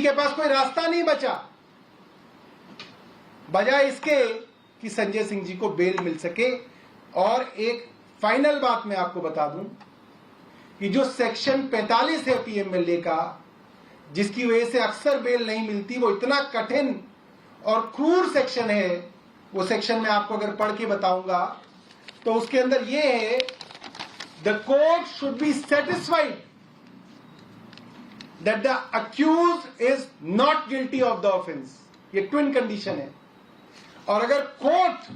के पास कोई रास्ता नहीं बचा बजाय इसके कि संजय सिंह जी को बेल मिल सके। और एक फाइनल बात मैं आपको बता दूं कि जो सेक्शन 45 है पीएमएलए का, जिसकी वजह से अक्सर बेल नहीं मिलती, वो इतना कठिन और क्रूर सेक्शन है। वो सेक्शन में आपको अगर पढ़ के बताऊंगा तो उसके अंदर ये है, the court should be satisfied that the accused is not guilty of the offence. ये ट्विन कंडीशन है। और अगर कोर्ट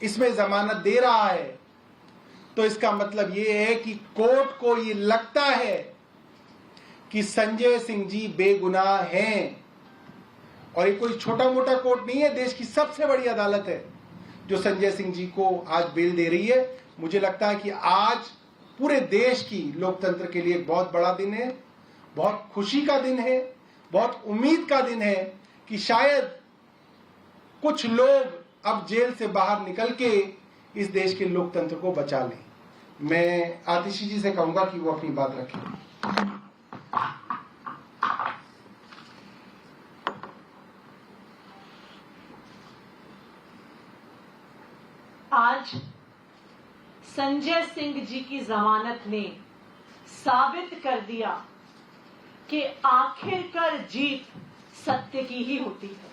इसमें जमानत दे रहा है तो इसका मतलब यह है कि कोर्ट को यह लगता है कि संजय सिंह जी बेगुनाह हैं। और ये कोई छोटा मोटा कोर्ट नहीं है, देश की सबसे बड़ी अदालत है जो संजय सिंह जी को आज बेल दे रही है। मुझे लगता है कि आज पूरे देश की लोकतंत्र के लिए एक बहुत बड़ा दिन है, बहुत खुशी का दिन है, बहुत उम्मीद का दिन है कि शायद कुछ लोग अब जेल से बाहर निकल के इस देश के लोकतंत्र को बचा लें। मैं आतिशी जी से कहूंगा कि वो अपनी बात रखें। आज संजय सिंह जी की जमानत ने साबित कर दिया कि आखिरकार जीत सत्य की ही होती है।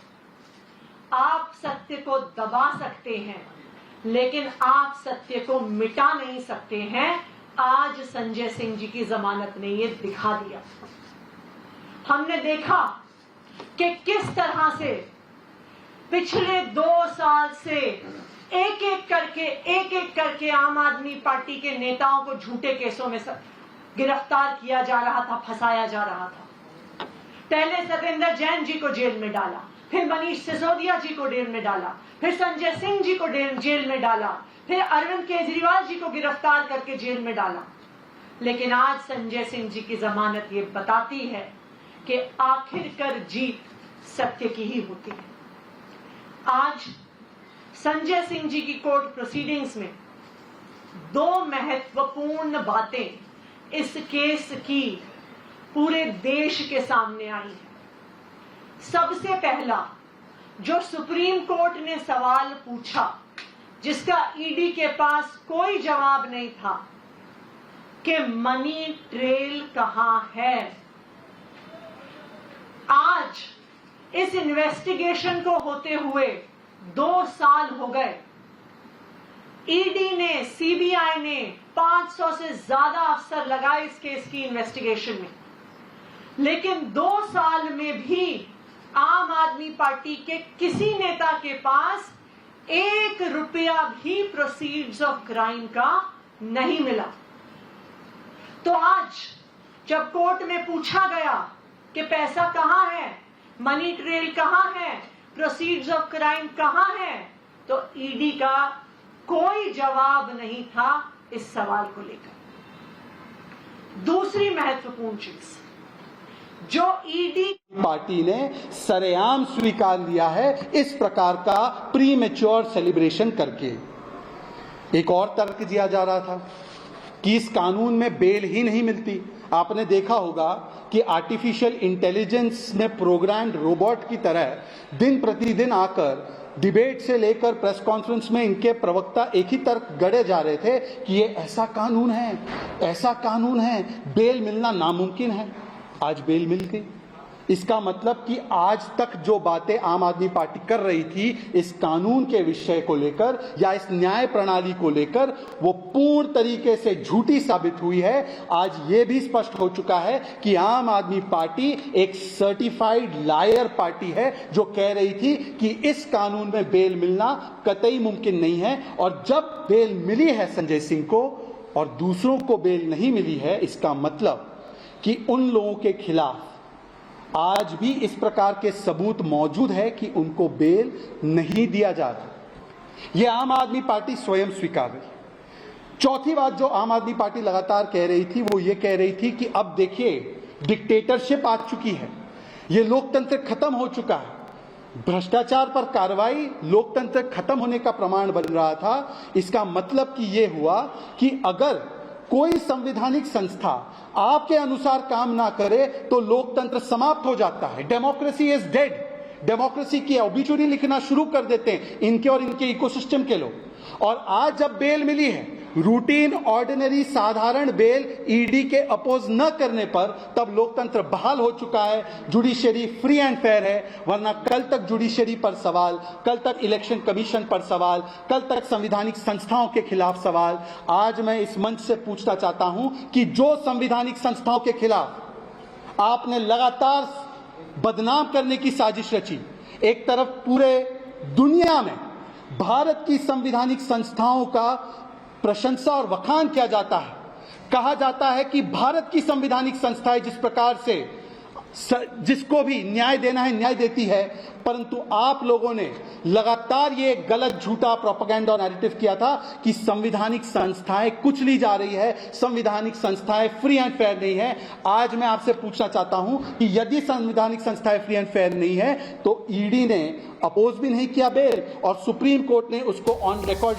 आप सत्य को दबा सकते हैं लेकिन आप सत्य को मिटा नहीं सकते हैं। आज संजय सिंह जी की जमानत ने यह दिखा दिया। हमने देखा कि किस तरह से पिछले 2 साल से एक एक करके आम आदमी पार्टी के नेताओं को झूठे केसों में गिरफ्तार किया जा रहा था, फंसाया जा रहा था। पहले सत्येंद्र जैन जी को जेल में डाला, फिर मनीष सिसोदिया जी को जेल में डाला, फिर संजय सिंह जी को जेल में डाला, फिर अरविंद केजरीवाल जी को गिरफ्तार करके जेल में डाला। लेकिन आज संजय सिंह जी की जमानत ये बताती है कि आखिरकार जीत सत्य की ही होती है। आज संजय सिंह जी की कोर्ट प्रोसीडिंग्स में 2 महत्वपूर्ण बातें इस केस की पूरे देश के सामने आई है। सबसे पहला, जो सुप्रीम कोर्ट ने सवाल पूछा जिसका ईडी के पास कोई जवाब नहीं था कि मनी ट्रेल कहां है। आज इस इन्वेस्टिगेशन को होते हुए 2 साल हो गए। ईडी ने, सीबीआई ने 500 से ज्यादा अफसर लगाए इस केस की इन्वेस्टिगेशन में, लेकिन 2 साल में भी आम आदमी पार्टी के किसी नेता के पास 1 रुपया भी प्रोसीड्स ऑफ क्राइम का नहीं मिला। तो आज जब कोर्ट में पूछा गया कि पैसा कहां है, मनी ट्रेल कहां है, प्रोसीड्स ऑफ क्राइम कहां है, तो ईडी का कोई जवाब नहीं था इस सवाल को लेकर। दूसरी महत्वपूर्ण चीज जो ईडी पार्टी ने सरेआम स्वीकार लिया है इस प्रकार का प्रीमेच्योर सेलिब्रेशन करके। एक और तर्क दिया जा रहा था कि इस कानून में बेल ही नहीं मिलती। आपने देखा होगा कि आर्टिफिशियल इंटेलिजेंस ने प्रोग्राम्ड रोबोट की तरह दिन प्रतिदिन आकर डिबेट से लेकर प्रेस कॉन्फ्रेंस में इनके प्रवक्ता एक ही तर्क गढ़े जा रहे थे कि ये ऐसा कानून है, ऐसा कानून है, बेल मिलना नामुमकिन है। आज बेल मिल गई। इसका मतलब कि आज तक जो बातें आम आदमी पार्टी कर रही थी इस कानून के विषय को लेकर या इस न्याय प्रणाली को लेकर, वो पूर्ण तरीके से झूठी साबित हुई है। आज ये भी स्पष्ट हो चुका है कि आम आदमी पार्टी एक सर्टिफाइड लायर पार्टी है जो कह रही थी कि इस कानून में बेल मिलना कतई मुमकिन नहीं है। और जब बेल मिली है संजय सिंह को और दूसरों को बेल नहीं मिली है, इसका मतलब कि उन लोगों के खिलाफ आज भी इस प्रकार के सबूत मौजूद है कि उनको बेल नहीं दिया जा रहा। यह आम आदमी पार्टी स्वयं स्वीकार रही। चौथी बात जो आम आदमी पार्टी लगातार कह रही थी वो ये कह रही थी कि अब देखिए डिक्टेटरशिप आ चुकी है, ये लोकतंत्र खत्म हो चुका है। भ्रष्टाचार पर कार्रवाई लोकतंत्र खत्म होने का प्रमाण बन रहा था। इसका मतलब कि ये हुआ कि अगर कोई संवैधानिक संस्था आपके अनुसार काम ना करे तो लोकतंत्र समाप्त हो जाता है। Democracy is dead. डेमोक्रेसी की ऑबिचुरी लिखना शुरू कर देते हैं इनके और इनके इकोसिस्टम के लोग। और आज जब बेल मिली है, रूटीन ऑर्डिनरी साधारण बेल ईडी के अपोज न करने पर, तब लोकतंत्र बहाल हो चुका है। जुडिशरी फ्री एंड फेयर है। वरना कल तक जुडिशरी पर सवाल, कल तक इलेक्शन कमीशन पर सवाल, कल तक संवैधानिक संस्थाओं के खिलाफ सवाल। आज मैं इस मंच से पूछना चाहता हूं कि जो संवैधानिक संस्थाओं के खिलाफ आपने लगातार बदनाम करने की साजिश रची, एक तरफ पूरे दुनिया में भारत की संवैधानिक संस्थाओं का प्रशंसा और वखान किया जाता है, कहा जाता है कि भारत की संवैधानिक संस्थाएं जिस प्रकार से जिसको भी न्याय देना है न्याय देती है, परंतु आप लोगों ने लगातार ये गलत झूठा प्रोपेगेंडा और नैरेटिव किया था कि संवैधानिक संस्थाएं कुचली जा रही है, संवैधानिक संस्थाएं फ्री एंड फेयर नहीं है। आज मैं आपसे पूछना चाहता हूं कि यदि संवैधानिक संस्थाएं फ्री एंड फेयर नहीं है तो ईडी ने अपोज भी नहीं किया बेल और सुप्रीम कोर्ट ने उसको ऑन रिकॉर्ड